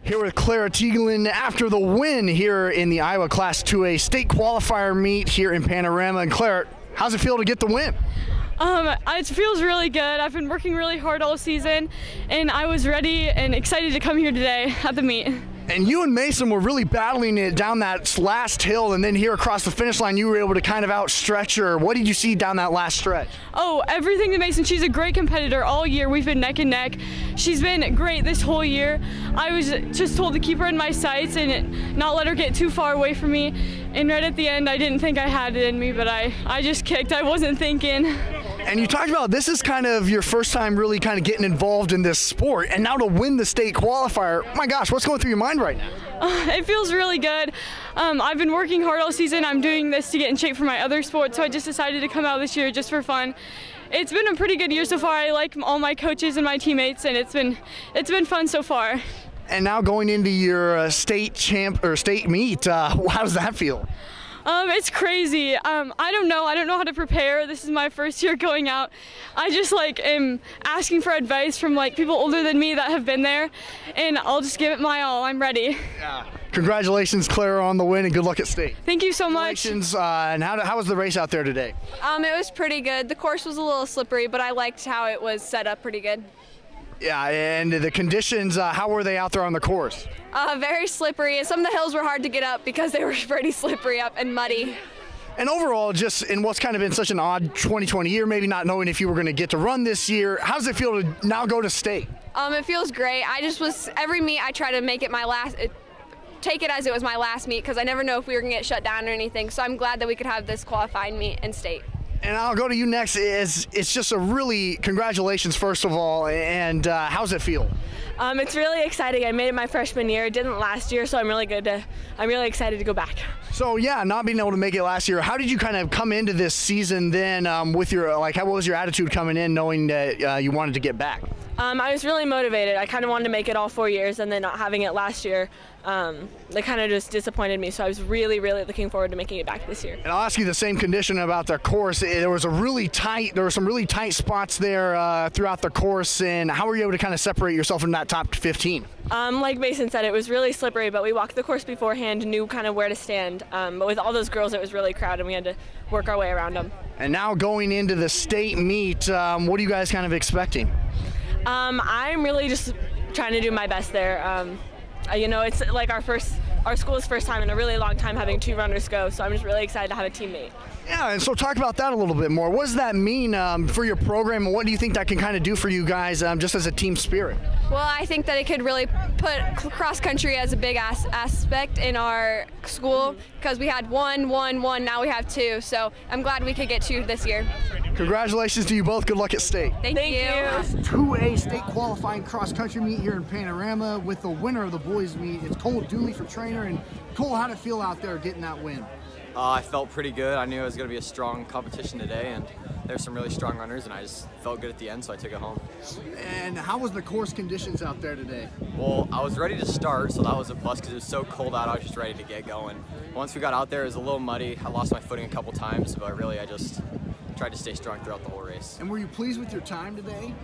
Here with Clara Tiegelin after the win here in the Iowa Class 2A state qualifier meet here in Panorama. And Clara, how's it feel to get the win? It feels really good. I've been working really hard all season, and I was ready and excited to come here today at the meet. And you and Mason were really battling it down that last hill, and then here across the finish line, you were able to kind of outstretch her. What did you see down that last stretch? Oh, everything to Mason. She's a great competitor all year. We've been neck and neck. She's been great this whole year. I was just told to keep her in my sights and not let her get too far away from me. And right at the end, I didn't think I had it in me, but I just kicked. I wasn't thinking. And you talked about this is kind of your first time really kind of getting involved in this sport, and now to win the state qualifier, my gosh, what's going through your mind right now? It feels really good. I've been working hard all season. I'm doing this to get in shape for my other sports, so I just decided to come out this year just for fun. It's been a pretty good year so far. I like all my coaches and my teammates, and it's been fun so far. And now going into your state meet, how does that feel? It's crazy. I don't know how to prepare. This is my first year going out. I just am asking for advice from people older than me that have been there, and I'll just give it my all. I'm ready. Yeah. Congratulations, Clara, on the win, and good luck at state. Thank you so much. Congratulations. And how was the race out there today? It was pretty good. The course was a little slippery, but I liked how it was set up pretty good. Yeah, and the conditions, how were they out there on the course? Very slippery. Some of the hills were hard to get up because they were pretty slippery up and muddy. And overall, just in what's kind of been such an odd 2020 year, maybe not knowing if you were going to get to run this year, how does it feel to now go to state? It feels great. Every meet I try to make it my last, take it as it was my last meet because I never know if we were going to get shut down or anything. So I'm glad that we could have this qualifying meet in state. And I'll go to you next. It's just a really congratulations, first of all, and how's it feel? It's really exciting. I made it my freshman year. It didn't last year, so I'm really excited to go back. So yeah, not being able to make it last year, how did you kind of come into this season then with your, what was your attitude coming in knowing that you wanted to get back? I was really motivated. I kind of wanted to make it all 4 years, and then not having it last year, that kind of just disappointed me. So I was really, really looking forward to making it back this year. And I'll ask you the same condition about the course. There were some really tight spots there throughout the course. And how were you able to kind of separate yourself from that top 15? Like Mason said, it was really slippery, but we walked the course beforehand, knew kind of where to stand. But with all those girls, it was really crowded, and we had to work our way around them. And now going into the state meet, what are you guys kind of expecting? I'm really just trying to do my best there. It's like our school's first time in a really long time having 2 runners go, so I'm just really excited to have a teammate. Yeah, and so talk about that a little bit more. What does that mean for your program, and what do you think that can kind of do for you guys just as a team spirit? Well, I think that it could really put cross country as a big aspect in our school because we had one, now we have 2. So I'm glad we could get 2 this year. Congratulations to you both. Good luck at state. Thank you. 2A state qualifying cross country meet here in Panorama with the winner of the boys meet. It's Cole Dooley for trainer. And Cole, how'd it feel out there getting that win? I felt pretty good. I knew it was going to be a strong competition today, and there's some really strong runners, and I just felt good at the end, so I took it home. And how was the course conditions out there today? Well, I was ready to start, so that was a plus because it was so cold out. I was just ready to get going. Once we got out there, it was a little muddy. I lost my footing a couple times, but really I just tried to stay strong throughout the whole race. And were you pleased with your time today?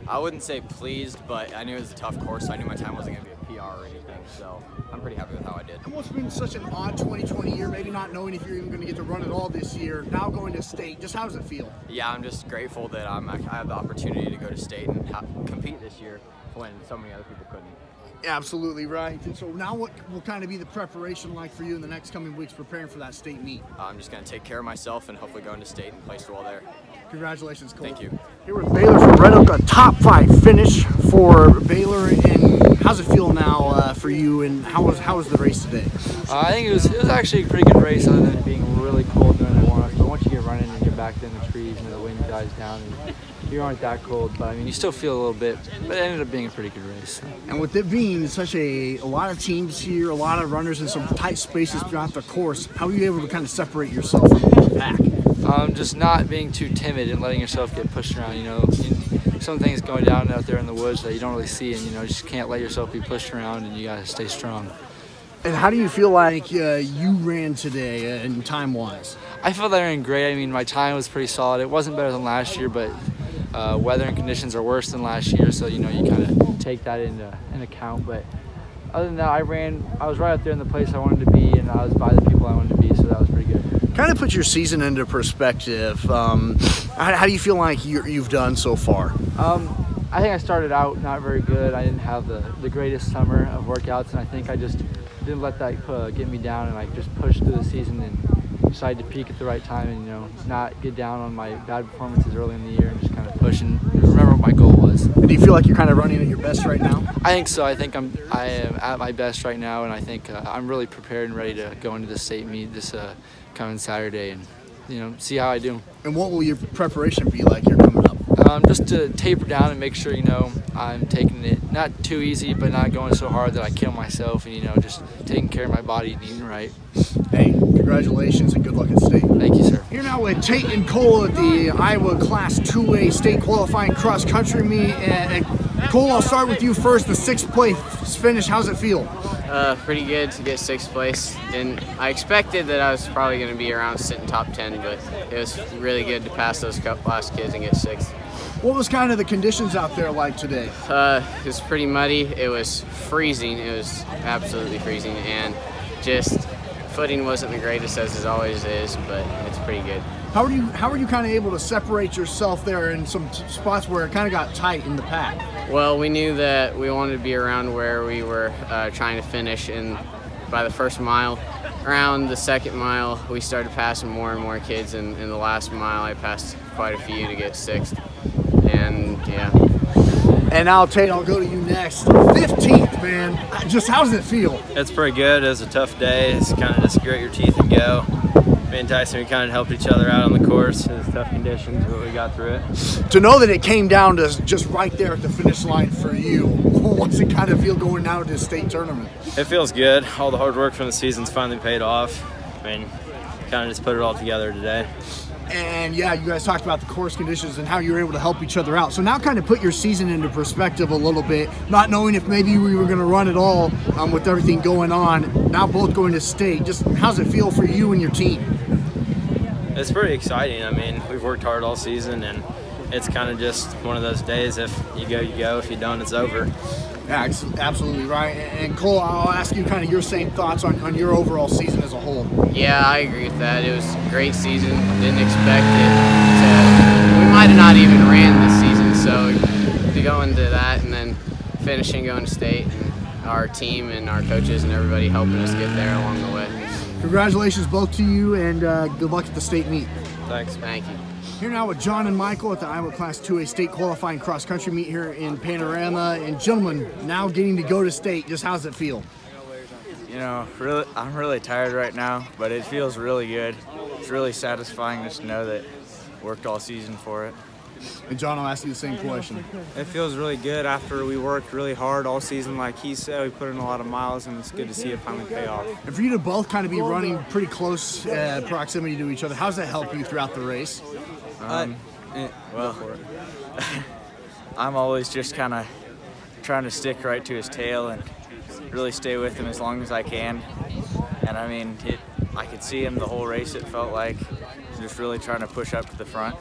I wouldn't say pleased, but I knew it was a tough course, so I knew my time wasn't going to be a PR or anything, so I'm pretty happy with how I did. And what's been such an odd 2020 year, maybe not knowing if you're even going to get to run it all this year, now going to state, just how does it feel? Yeah, I'm just grateful that I have the opportunity to go to state and compete this year when so many other people couldn't. Absolutely right. And so now what will kind of be the preparation like for you in the next coming weeks preparing for that state meet? I'm just going to take care of myself and hopefully go into state and place well there. Congratulations, Cole. Thank you. Here with Baylor from Red Oak, a top 5 finish for Baylor. And how's it feel now for you? And how was the race today? I think it was actually a pretty good race, other than it being really cold during the warm-up. But once you get running and get back in the trees and the wind dies down, and you aren't that cold. But I mean, you still feel a little bit. But it ended up being a pretty good race. And with it being such a lot of teams here, a lot of runners in some tight spaces throughout the course, how were you able to kind of separate yourself from the pack? Just not being too timid and letting yourself get pushed around. Some things going down out there in the woods that you don't really see, and you just can't let yourself be pushed around, and you got to stay strong. And how do you feel like you ran today in time-wise? I felt that I ran great. I mean, my time was pretty solid. It wasn't better than last year, but weather and conditions are worse than last year, so you kind of take that into account. But other than that, I was right up there in the place I wanted to be, and I was by the people I wanted to be, so that was pretty good. Kind of put your season into perspective. How do you feel like you've done so far? I think I started out not very good. I didn't have the greatest summer of workouts, and I think I just didn't let that get me down, and I just pushed through the season and decided to peak at the right time and, you know, not get down on my bad performances early in the year and just kind of push and remember what my goal was. And do you feel like you're kind of running at your best right now? I think so. I think I am at my best right now, and I think I'm really prepared and ready to go into the state meet this coming Saturday and, you know, see how I do. And what will your preparation be like here coming up? Just to taper down and make sure, you know, I'm taking it not too easy, but not going so hard that I kill myself, and, you know, just taking care of my body and eating right. Hey, congratulations and good luck at state. Thank you, sir. Here now with Tate and Cole at the Iowa Class 2A state qualifying cross country meet. And Cole, I'll start with you first. The 6th place finish, how's it feel? Pretty good to get 6th place. And I expected that I was probably going to be around sitting top 10, but it was really good to pass those last kids and get 6th. What was kind of the conditions out there like today? It was pretty muddy. It was freezing. It was absolutely freezing, and just footing wasn't the greatest, as it always is, but it's pretty good. How were you kind of able to separate yourself there in some spots where it kind of got tight in the pack? Well, we knew that we wanted to be around where we were trying to finish, and by the first mile. Around the 2nd mile, we started passing more and more kids, and in the last mile, I passed quite a few to get 6th. And yeah. And now, Tate, I'll go to you next. 15th, man. Just how does it feel? It's pretty good. It was a tough day. It's kind of just grit your teeth and go. Me and Tyson, we kind of helped each other out on the course. It was tough conditions, but we got through it. To know that it came down to just right there at the finish line for you, what's it kind of feel going down to the state tournament? It feels good. All the hard work from the season's finally paid off. I mean, kind of just put it all together today. And yeah, you guys talked about the course conditions and how you were able to help each other out. So now kind of put your season into perspective a little bit, not knowing if maybe we were going to run it all with everything going on. Now both going to state. Just how's it feel for you and your team? It's pretty exciting. I mean, we've worked hard all season, and it's kind of just one of those days. If you go, you go. If you don't, it's over. Yeah, absolutely right. And Cole, I'll ask you kind of your same thoughts on your overall season as a whole. Yeah, I agree with that. It was a great season. Didn't expect it to. We might have not even ran this season, so to go into that and then finishing going to state, and our team and our coaches and everybody helping us get there along the way. Congratulations both to you, and good luck at the state meet. Thanks. Thank you. Here now with John and Michael at the Iowa Class 2A state qualifying cross country meet here in Panorama. And gentlemen, now getting to go to state, just how's it feel? You know, I'm really tired right now, but it feels really good. It's really satisfying just to know that I worked all season for it. And John, I'll ask you the same question. It feels really good after we worked really hard all season. Like he said, we put in a lot of miles, and it's good to see it finally pay off. And for you to both kind of be running pretty close proximity to each other, how does that help you throughout the race? Well, I'm always just kind of trying to stick right to his tail and really stay with him as long as I can. And I mean, I could see him the whole race, it felt like. Just really trying to push up to the front.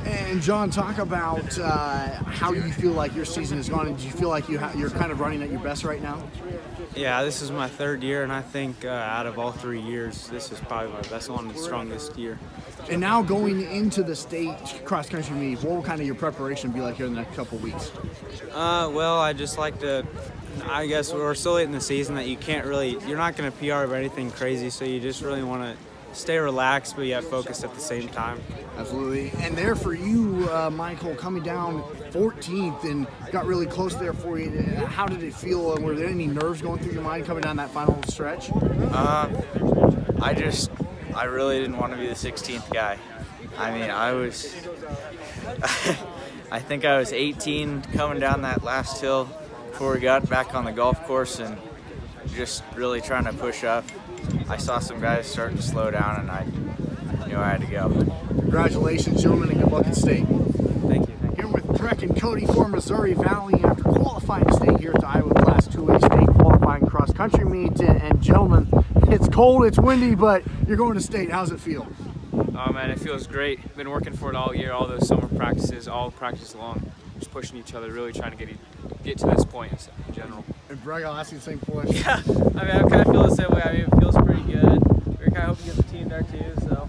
And John, talk about how you feel like your season has gone. And do you feel like you're kind of running at your best right now? Yeah, this is my 3rd year, and I think out of all 3 years, this is probably my best one and strongest year. And now going into the state cross country meet, what will kind of your preparation be like here in the next couple of weeks? Well, I just like to, I guess we're so late in the season that you're not going to PR of anything crazy, so you just really want to stay relaxed, but yet focused at the same time. Absolutely. And there for you, Michael, coming down 14th and got really close there for you. How did it feel? Were there any nerves going through your mind coming down that final stretch? I really didn't want to be the 16th guy. I mean, I think I was 18 coming down that last hill before we got back on the golf course and just really trying to push up. I saw some guys starting to slow down, and I knew I had to go. Congratulations, gentlemen, and good luck at state. Thank you. Here with Breck and Cody for Missouri Valley after qualifying to state here at the Iowa Class 2A state qualifying cross country meet. And gentlemen, it's cold, it's windy, but you're going to state. How's it feel? Oh man, it feels great. Been working for it all year, all those summer practices, all practice long. Just pushing each other, really trying to get to this point in general. And Greg, I'll ask you the same question. Yeah, I mean, I kind of feel the same way. I mean, it feels pretty good. We're kind of hoping to get the team there too, so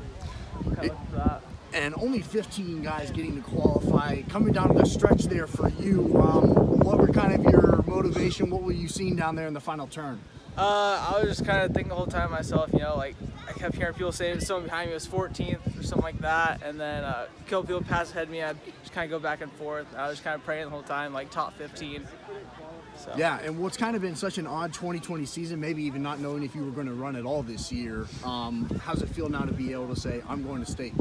kind of looking for that. And only 15 guys getting to qualify. Coming down the stretch there for you, what were kind of your motivation? What were you seeing down there in the final turn? I was just kind of thinking the whole time myself, you know, like I kept hearing people saying someone behind me was 14th or something like that, and then a couple people passed ahead of me. I'd just kind of go back and forth. I was kind of praying the whole time, like top 15. So. Yeah, and what's kind of been such an odd 2020 season, maybe even not knowing if you were going to run at all this year, how's it feel now to be able to say, I'm going to state?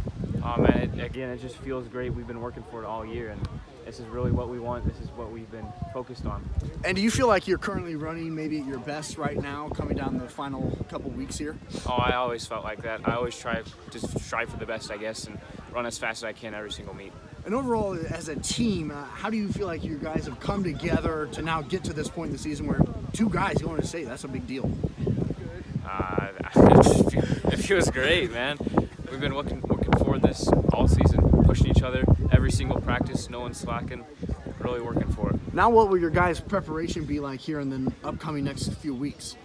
Oh man, again, it just feels great. We've been working for it all year, and this is really what we want. This is what we've been focused on. And do you feel like you're currently running maybe at your best right now, coming down the final couple weeks here? Oh, I always felt like that. I always try to strive for the best, I guess, and run as fast as I can every single meet. And overall, as a team, how do you feel like you guys have come together to now get to this point in the season where 2 guys going to state? That's a big deal. It feels great, man. We've been looking forward this all season, pushing each other every single practice, no one's slacking, really working for it. Now what will your guys' preparation be like here in the upcoming next few weeks?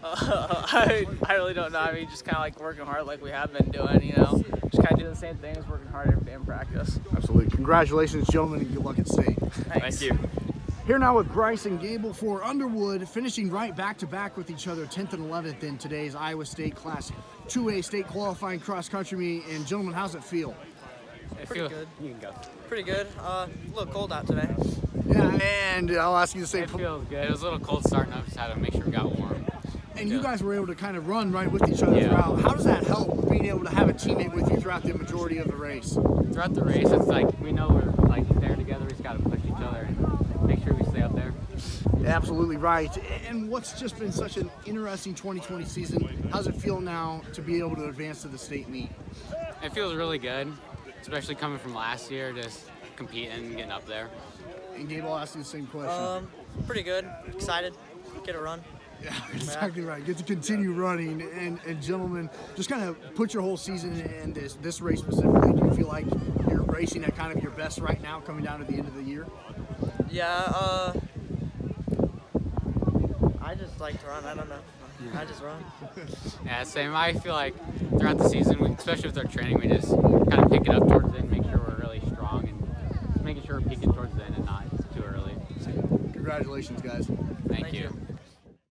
I really don't know. I mean, just kind of like working hard like we have been doing, you know. Just kind of doing the same thing as working hard every day in practice. Absolutely. Congratulations, gentlemen, and good luck at state. Thanks. Thank you. Here now with Bryce and Gable for Underwood, finishing right back-to-back with each other, 10th and 11th in today's Iowa State Class 2A state qualifying cross-country meet. And gentlemen, how's it feel? Pretty good. You can go. Pretty good. A little cold out today. Yeah, and I'll ask you the same. It feels good. It was a little cold starting up, just had to make sure we got warm. And you guys were able to kind of run right with each other throughout. How does that help, being able to have a teammate with you throughout the majority of the race? Throughout the race, it's like we know we're like there together. We just got to push each other and make sure we stay up there. Absolutely right. And what's just been such an interesting 2020 season, how's it feel now to be able to advance to the state meet? It feels really good, especially coming from last year, just competing and getting up there. And Gabe, I'll ask you the same question. Pretty good. Excited. Get a run. Yeah, exactly right. Get to continue running. And gentlemen, just kind of put your whole season in this race specifically. Do you feel like you're racing at kind of your best right now coming down to the end of the year? Yeah, I just like to run. I don't know. I just run. Yeah, same. I feel like throughout the season, especially with our training, we just kind of pick it up towards the end, make sure we're really strong, and just making sure we're peaking towards the end and not too early. Congratulations, guys. Thank you.